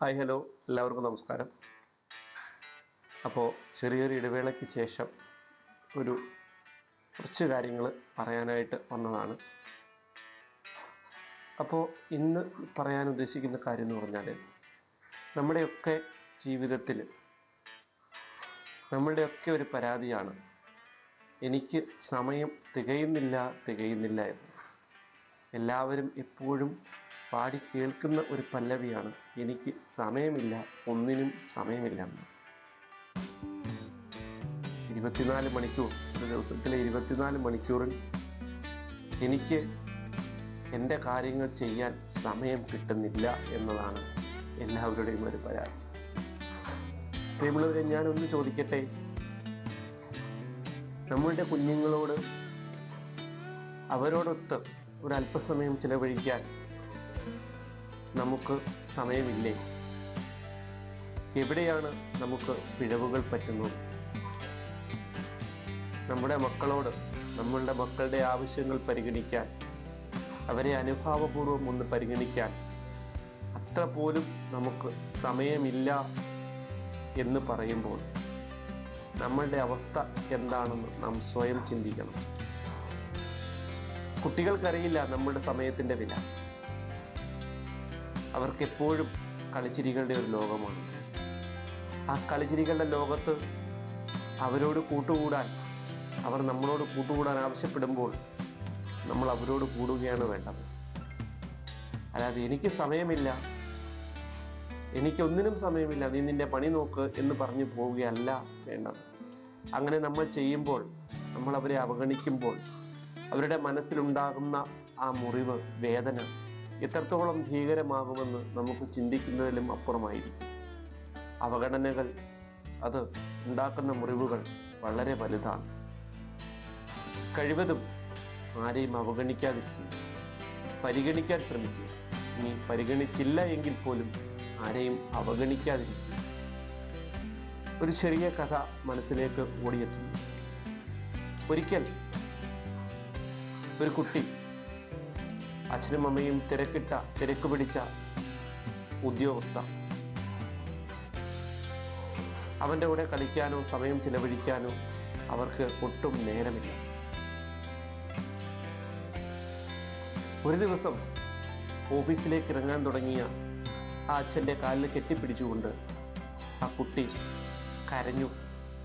Hi hello, എല്ലാവർക്കും നമസ്കാരം. അപ്പോൾ ചെറിയൊരു ഇടവേളയ്ക്ക് ശേഷം കുറച്ച് കാര്യങ്ങൾ പറയാനായിട്ട് വന്നതാണ്. അപ്പോൾ ഇന്ന് പറയാൻ ഉദ്ദേശിക്കുന്ന കാര്യം എന്ന് പറഞ്ഞാൽ, നമ്മുടെയൊക്കെ ജീവിതത്തിൽ നമ്മളുടെയൊക്കെ ഒരു പരാതിയാണ് എനിക്ക് സമയം തികയുന്നില്ല എന്ന്. എല്ലാവരും എപ്പോഴും പാടി കേൾക്കുന്ന ഒരു പല്ലവിയാണ് എനിക്ക് സമയമില്ല, ഒന്നിനും സമയമില്ല എന്ന്. 24 മണിക്കൂർ, ഒരു ദിവസത്തിലെ 24 മണിക്കൂറിൽ എനിക്ക് എൻ്റെ കാര്യങ്ങൾ ചെയ്യാൻ സമയം കിട്ടുന്നില്ല എന്നതാണ് എല്ലാവരുടെയും ഒരു പരാതി. പ്രിയമുള്ളവരെ, ഞാനൊന്ന് ചോദിക്കട്ടെ, നമ്മളുടെ കുഞ്ഞുങ്ങളോട് അവരോടൊത്ത് ഒരു അല്പസമയം ചിലവഴിക്കാൻ നമുക്ക് സമയമില്ലേ? എവിടെയാണ് നമുക്ക് പിഴവുകൾ പറ്റുന്നത്? നമ്മുടെ മക്കളോട് നമ്മളുടെ മക്കളുടെ ആവശ്യങ്ങൾ പരിഗണിക്കാൻ, അവരെ അനുഭാവപൂർവ്വം ഒന്ന് പരിഗണിക്കാൻ അത്ര പോലും നമുക്ക് സമയമില്ല എന്ന് പറയുമ്പോൾ നമ്മളുടെ അവസ്ഥ എന്താണെന്ന് നാം സ്വയം ചിന്തിക്കണം. കുട്ടികൾക്കറിയില്ല നമ്മളുടെ സമയത്തിൻ്റെ വില. അവർക്ക് എപ്പോഴും കളിച്ചിരികളുടെ ഒരു ലോകമാണ്. ആ കളിച്ചിരികളുടെ ലോകത്ത് അവരോട് കൂട്ടുകൂടാൻ, അവർ നമ്മളോട് കൂട്ടുകൂടാൻ ആവശ്യപ്പെടുമ്പോൾ നമ്മൾ അവരോട് കൂടുകയാണ് വേണ്ടത്. അല്ലാതെ എനിക്ക് സമയമില്ല, എനിക്കൊന്നിനും സമയമില്ല, നീ നിന്റെ പണി നോക്ക് എന്ന് പറഞ്ഞു പോവുകയല്ല വേണ്ടത്. അങ്ങനെ നമ്മൾ ചെയ്യുമ്പോൾ, നമ്മൾ അവരെ അവഗണിക്കുമ്പോൾ അവരുടെ മനസ്സിലുണ്ടാകുന്ന ആ മുറിവ്, വേദന എത്രത്തോളം ഭീകരമാകുമെന്ന് നമുക്ക് ചിന്തിക്കുന്നതിലും അപ്പുറമായിരിക്കും. അവഗണനകൾ, അത് ഉണ്ടാക്കുന്ന മുറിവുകൾ വളരെ വലുതാണ്. കഴിവതും ആരെയും അവഗണിക്കാതിരിക്കുക, പരിഗണിക്കാൻ ശ്രമിക്കുക. ഇനി പരിഗണിച്ചില്ല എങ്കിൽ പോലും ആരെയും അവഗണിക്കാതിരിക്കുക. ഒരു ചെറിയ കഥ മനസ്സിലേക്ക് ഓടിയെത്തുന്നു. ഒരിക്കൽ ഒരു കുട്ടി, അച്ഛനും അമ്മയും തിരക്ക് പിടിച്ച ഉദ്യോഗസ്ഥ, അവൻ്റെ കൂടെ കളിക്കാനോ സമയം ചിലവഴിക്കാനോ അവർക്ക് ഒട്ടും നേരമില്ല. ഒരു ദിവസം ഓഫീസിലേക്ക് ഇറങ്ങാൻ തുടങ്ങിയ ആ അച്ഛൻ്റെ കാലിൽ കെട്ടിപ്പിടിച്ചുകൊണ്ട് ആ കുട്ടി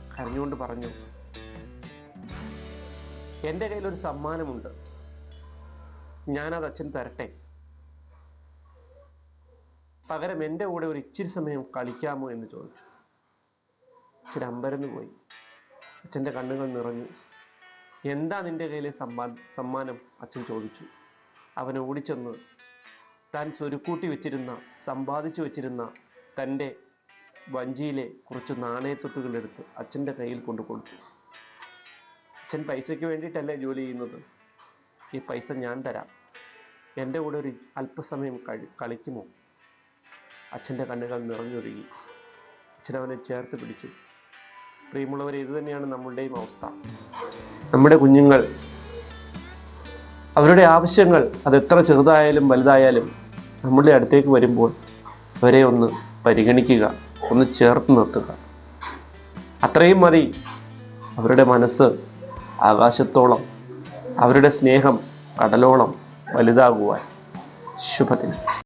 കരഞ്ഞുകൊണ്ട് പറഞ്ഞു, എൻ്റെ കയ്യിലൊരു സമ്മാനമുണ്ട്, ഞാനത് അച്ഛൻ തരട്ടെ, പകരം എൻ്റെ കൂടെ ഒരു ഇച്ചിരി സമയം കളിക്കാമോ എന്ന് ചോദിച്ചു. അച്ഛൻ അമ്പരന്ന് പോയി. അച്ഛൻ്റെ കണ്ണുകൾ നിറഞ്ഞു. എന്താ നിന്റെ കയ്യിലെ സമ്മാനം? അച്ഛൻ ചോദിച്ചു. അവൻ ഓടിച്ചെന്ന് താൻ സമ്പാദിച്ചു വെച്ചിരുന്ന തൻ്റെ വഞ്ചിയിലെ കുറച്ച് നാണയത്തൊട്ടുകൾ എടുത്ത് അച്ഛൻ്റെ കയ്യിൽ കൊണ്ടു കൊടുത്തു. അച്ഛൻ പൈസയ്ക്ക് വേണ്ടിയിട്ടല്ലേ ജോലി ചെയ്യുന്നത്, ഈ പൈസ ഞാൻ തരാം, എൻ്റെ കൂടെ ഒരു അല്പസമയം കളിക്കുമോ? അച്ഛൻ്റെ കണ്ണുകൾ നിറഞ്ഞൊഴുകി. അച്ഛൻ അവനെ ചേർത്ത് പിടിച്ചു. പ്രിയമുള്ളവരെ, ഇത് തന്നെയാണ് നമ്മളുടെയും അവസ്ഥ. നമ്മുടെ കുഞ്ഞുങ്ങൾ, അവരുടെ ആവശ്യങ്ങൾ അതെത്ര ചെറുതായാലും വലുതായാലും നമ്മളുടെ അടുത്തേക്ക് വരുമ്പോൾ അവരെ ഒന്ന് പരിഗണിക്കുക, ഒന്ന് ചേർത്ത് നിർത്തുക. അത്രയും മതി അവരുടെ മനസ്സ് ആകാശത്തോളം, അവരുടെ സ്നേഹം കടലോളം വലുതാകുവാൻ. ശുഭദിനം.